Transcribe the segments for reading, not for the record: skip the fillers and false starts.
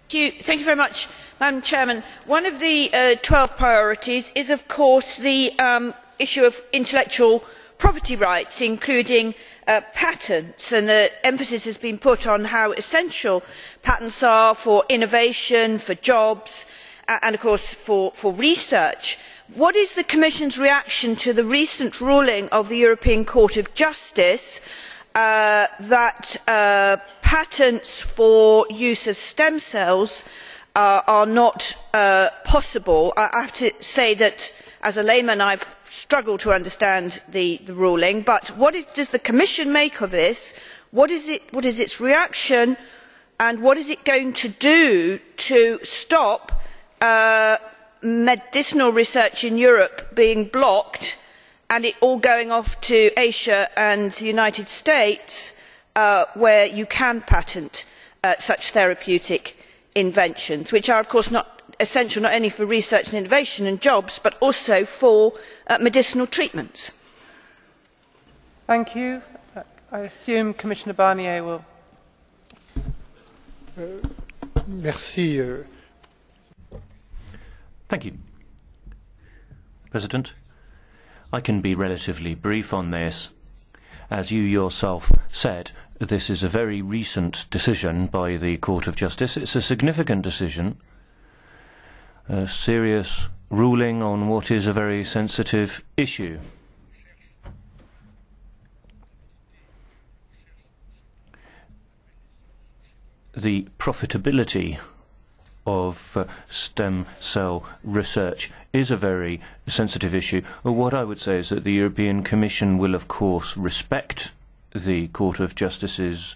Thank you very much, Madam Chairman. One of the 12 priorities is, of course, the issue of intellectual property rights, including patents, and the emphasis has been put on how essential patents are for innovation, for jobs, and of course for research. What is the Commission's reaction to the recent ruling of the European Court of Justice that patents for use of stem cells are not possible? I have to say that as a layman I have struggled to understand the ruling, but what does the Commission make of this? What is its reaction, and what is it going to do to stop medicinal research in Europe being blocked and it all going off to Asia and the United States, where you can patent such therapeutic inventions, which are of course not essential not only for research and innovation and jobs, but also for medicinal treatments? Thank you. I assume Commissioner Barnier will. Merci. Thank you, President. I can be relatively brief on this. As you yourself said, this is a very recent decision by the Court of Justice. It's a significant decision, a serious ruling on what is a very sensitive issue. The profitability of stem cell research is a very sensitive issue. What I would say is that the European Commission will of course respect the Court of Justice's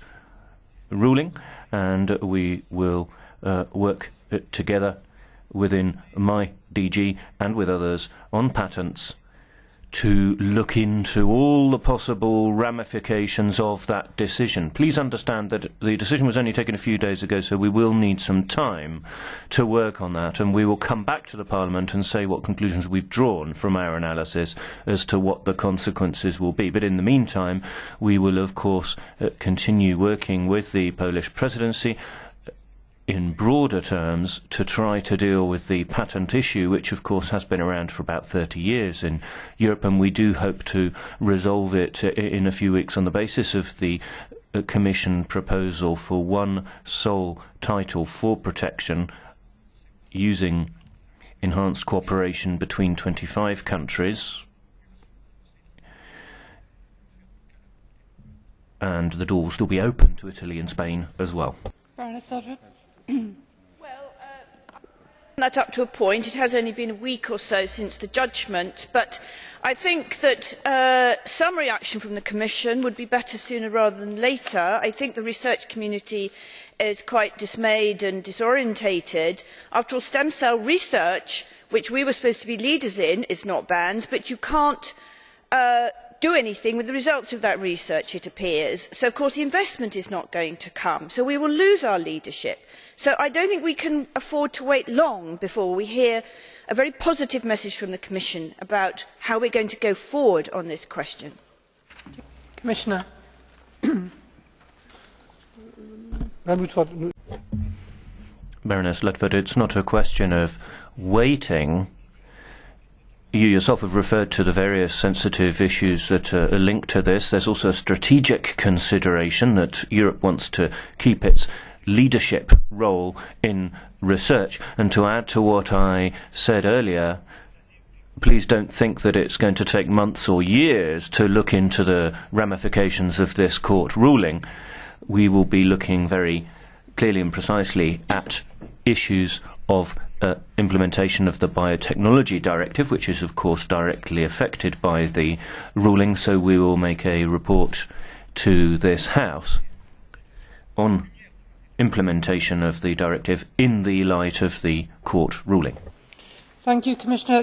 ruling, and we will work together within my DG and with others on patents to look into all the possible ramifications of that decision. Please understand that the decision was only taken a few days ago, so we will need some time to work on that, and we will come back to the Parliament and say what conclusions we've drawn from our analysis as to what the consequences will be. But in the meantime, we will of course continue working with the Polish Presidency in broader terms to try to deal with the patent issue, which of course has been around for about 30 years in Europe, and we do hope to resolve it in a few weeks on the basis of the Commission proposal for one sole title for protection using enhanced cooperation between 25 countries, and the door will still be open to Italy and Spain as well. Well, that's up to a point. It has only been a week or so since the judgment, but I think that some reaction from the Commission would be better sooner rather than later. I think the research community is quite dismayed and disorientated. After all, stem cell research, which we were supposed to be leaders in, is not banned, but you can't do anything with the results of that research, it appears. So of course the investment is not going to come, so we will lose our leadership. So I don't think we can afford to wait long before we hear a very positive message from the Commission about how we are going to go forward on this question. Commissioner. Baroness Ludford, it's not a question of waiting. You yourself have referred to the various sensitive issues that are linked to this. There's also a strategic consideration that Europe wants to keep its leadership role in research. And to add to what I said earlier, please don't think that it's going to take months or years to look into the ramifications of this court ruling. We will be looking very clearly and precisely at issues of implementation of the Biotechnology Directive, which is of course directly affected by the ruling, so we will make a report to this House on implementation of the directive in the light of the court ruling. Thank you, Commissioner.